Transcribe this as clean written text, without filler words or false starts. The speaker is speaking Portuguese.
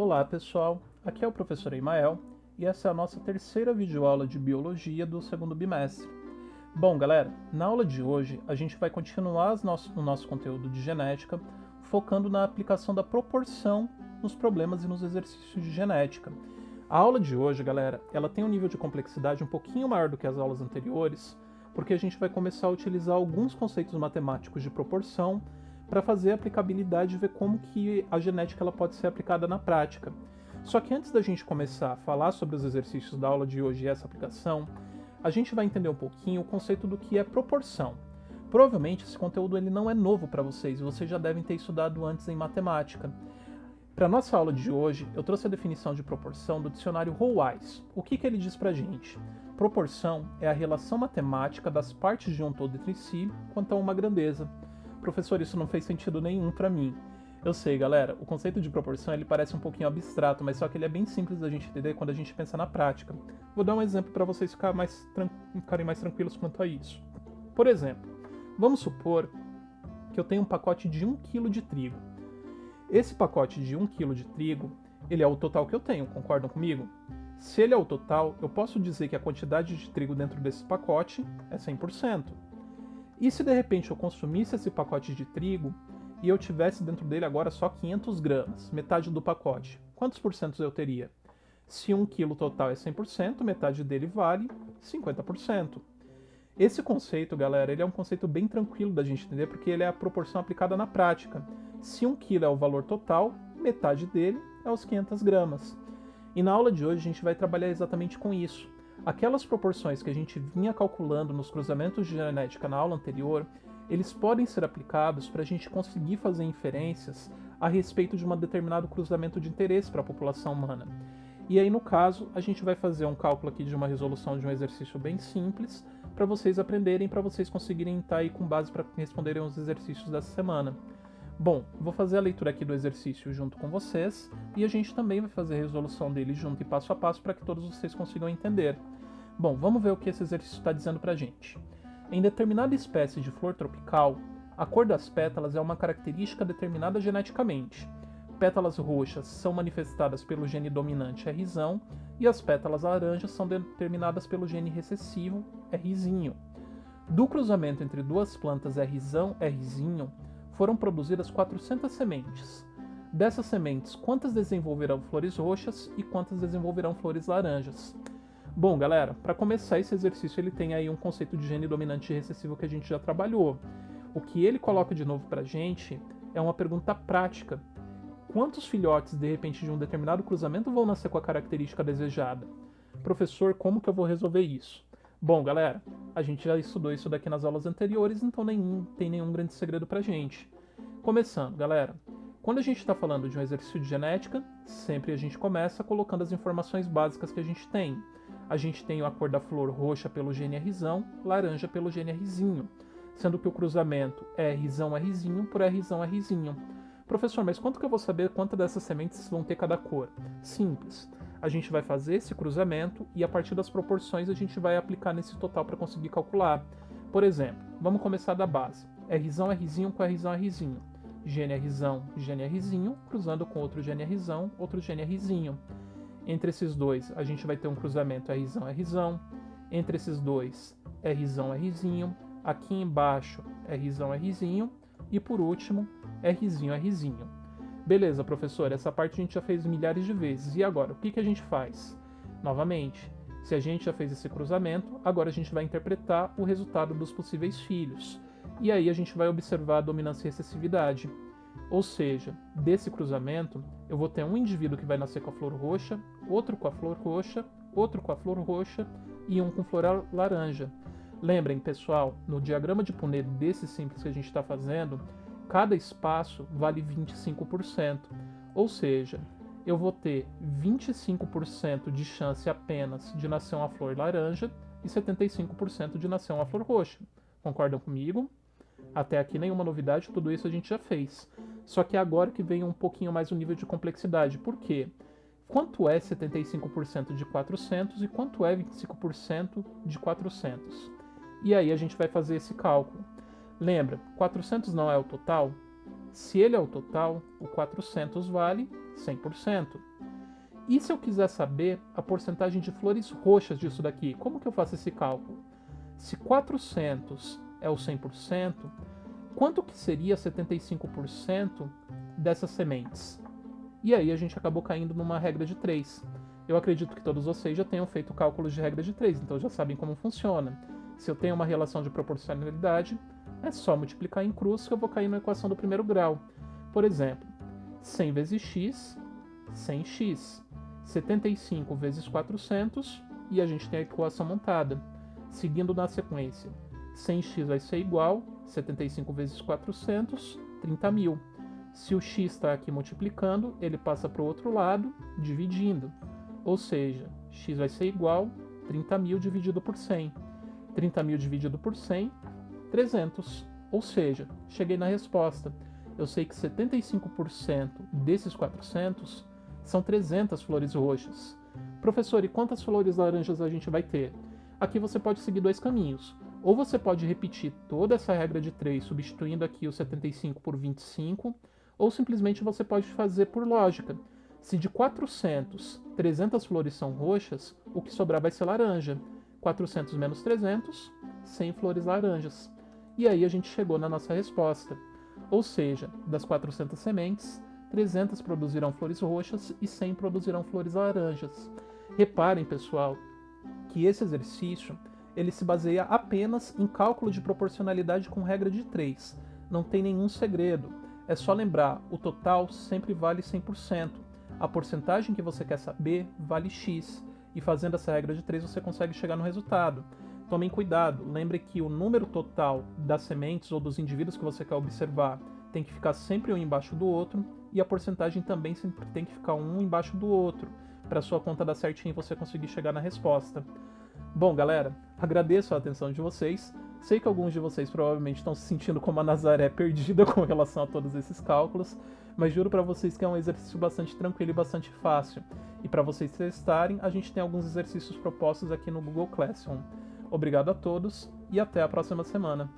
Olá pessoal, aqui é o professor Emael e essa é a nossa terceira videoaula de Biologia do segundo bimestre. Bom galera, na aula de hoje a gente vai continuar o nosso conteúdo de genética, focando na aplicação da proporção nos problemas e nos exercícios de genética. A aula de hoje, galera, ela tem um nível de complexidade um pouquinho maior do que as aulas anteriores, porque a gente vai começar a utilizar alguns conceitos matemáticos de proporção para fazer a aplicabilidade e ver como que a genética ela pode ser aplicada na prática. Só que antes da gente começar a falar sobre os exercícios da aula de hoje e essa aplicação, a gente vai entender um pouquinho o conceito do que é proporção. Provavelmente esse conteúdo ele não é novo para vocês, e vocês já devem ter estudado antes em matemática. Para a nossa aula de hoje, eu trouxe a definição de proporção do dicionário Rollwise. O que ele diz para a gente? Proporção é a relação matemática das partes de um todo entre si quanto a uma grandeza. Professor, isso não fez sentido nenhum para mim. Eu sei, galera, o conceito de proporção ele parece um pouquinho abstrato, mas só que ele é bem simples da gente entender quando a gente pensa na prática. Vou dar um exemplo para vocês ficarem mais tranquilos quanto a isso. Por exemplo, vamos supor que eu tenho um pacote de 1 kg de trigo. Esse pacote de 1 kg de trigo, ele é o total que eu tenho, concordam comigo? Se ele é o total, eu posso dizer que a quantidade de trigo dentro desse pacote é 100%. E se de repente eu consumisse esse pacote de trigo e eu tivesse dentro dele agora só 500 gramas, metade do pacote, quantos porcentos eu teria? Se 1 kg total é 100%, metade dele vale 50%. Esse conceito, galera, ele é um conceito bem tranquilo da gente entender porque ele é a proporção aplicada na prática. Se 1 kg é o valor total, metade dele é os 500 gramas. E na aula de hoje a gente vai trabalhar exatamente com isso. Aquelas proporções que a gente vinha calculando nos cruzamentos de genética na aula anterior, eles podem ser aplicados para a gente conseguir fazer inferências a respeito de um determinado cruzamento de interesse para a população humana. E aí, no caso, a gente vai fazer um cálculo aqui de uma resolução de um exercício bem simples para vocês aprenderem, para vocês conseguirem estar aí com base para responderem os exercícios dessa semana. Bom, vou fazer a leitura aqui do exercício junto com vocês e a gente também vai fazer a resolução dele junto e passo a passo para que todos vocês consigam entender. Bom, vamos ver o que esse exercício está dizendo para a gente. Em determinada espécie de flor tropical, a cor das pétalas é uma característica determinada geneticamente. Pétalas roxas são manifestadas pelo gene dominante R e as pétalas laranjas são determinadas pelo gene recessivo R. Do cruzamento entre duas plantas R, foram produzidas 400 sementes. Dessas sementes, quantas desenvolverão flores roxas e quantas desenvolverão flores laranjas? Bom, galera, para começar esse exercício ele tem aí um conceito de gene dominante e recessivo que a gente já trabalhou. O que ele coloca de novo para a gente é uma pergunta prática. Quantos filhotes, de repente, de um determinado cruzamento vão nascer com a característica desejada? Professor, como que eu vou resolver isso? Bom, galera, a gente já estudou isso daqui nas aulas anteriores, então tem nenhum grande segredo pra gente. Começando, galera. Quando a gente está falando de um exercício de genética, sempre a gente começa colocando as informações básicas que a gente tem. A gente tem a cor da flor roxa pelo gene R, laranja pelo gene R, sendo que o cruzamento é R por R. Professor, mas quanto que eu vou saber quantas dessas sementes vão ter cada cor? Simples. A gente vai fazer esse cruzamento e a partir das proporções a gente vai aplicar nesse total para conseguir calcular. Por exemplo, vamos começar da base. R com R. Gene R, cruzando com outro gene R, outro gene R. Entre esses dois, a gente vai ter um cruzamento R. Entre esses dois, R. Aqui embaixo, R. E por último, R. Beleza, professor, essa parte a gente já fez milhares de vezes. E agora, o que a gente faz? Novamente, se a gente já fez esse cruzamento, agora a gente vai interpretar o resultado dos possíveis filhos. E aí a gente vai observar a dominância e recessividade. Ou seja, desse cruzamento, eu vou ter um indivíduo que vai nascer com a flor roxa, outro com a flor roxa, outro com a flor roxa e um com flor laranja. Lembrem, pessoal, no diagrama de Punnett desse simples que a gente está fazendo, cada espaço vale 25%. Ou seja, eu vou ter 25% de chance apenas de nascer uma flor laranja e 75% de nascer uma flor roxa. Concordam comigo? Até aqui nenhuma novidade, tudo isso a gente já fez. Só que agora que vem um pouquinho mais o nível de complexidade. Por quê? Quanto é 75% de 400 e quanto é 25% de 400? E aí a gente vai fazer esse cálculo. Lembra, 400 não é o total? Se ele é o total, o 400 vale 100%. E se eu quiser saber a porcentagem de flores roxas disso daqui, como que eu faço esse cálculo? Se 400 é o 100%, quanto que seria 75% dessas sementes? E aí a gente acabou caindo numa regra de 3. Eu acredito que todos vocês já tenham feito cálculos de regra de 3, então já sabem como funciona. Se eu tenho uma relação de proporcionalidade, é só multiplicar em cruz que eu vou cair na equação do primeiro grau. Por exemplo, 100 vezes x, 100x. 75 vezes 400, e a gente tem a equação montada. Seguindo na sequência, 100x vai ser igual, 75 vezes 400, 30.000. Se o x está aqui multiplicando, ele passa para o outro lado, dividindo. Ou seja, x vai ser igual 30.000 dividido por 100. 30.000 dividido por 100, 300. Ou seja, cheguei na resposta. Eu sei que 75% desses 400 são 300 flores roxas. Professor, e quantas flores laranjas a gente vai ter? Aqui você pode seguir dois caminhos. Ou você pode repetir toda essa regra de 3, substituindo aqui o 75 por 25, ou simplesmente você pode fazer por lógica. Se de 400, 300 flores são roxas, o que sobrar vai ser laranja. 400 menos 300, 100 flores laranjas. E aí a gente chegou na nossa resposta. Ou seja, das 400 sementes, 300 produzirão flores roxas e 100 produzirão flores laranjas. Reparem, pessoal, que esse exercício ele se baseia apenas em cálculo de proporcionalidade com regra de 3. Não tem nenhum segredo. É só lembrar, o total sempre vale 100%. A porcentagem que você quer saber vale x. E fazendo essa regra de 3 você consegue chegar no resultado. Tomem cuidado, lembre que o número total das sementes ou dos indivíduos que você quer observar tem que ficar sempre um embaixo do outro, e a porcentagem também sempre tem que ficar um embaixo do outro, para sua conta dar certinho e você conseguir chegar na resposta. Bom, galera, agradeço a atenção de vocês. Sei que alguns de vocês provavelmente estão se sentindo como a Nazaré perdida com relação a todos esses cálculos, mas juro para vocês que é um exercício bastante tranquilo e bastante fácil. E para vocês testarem, a gente tem alguns exercícios propostos aqui no Google Classroom. Obrigado a todos e até a próxima semana.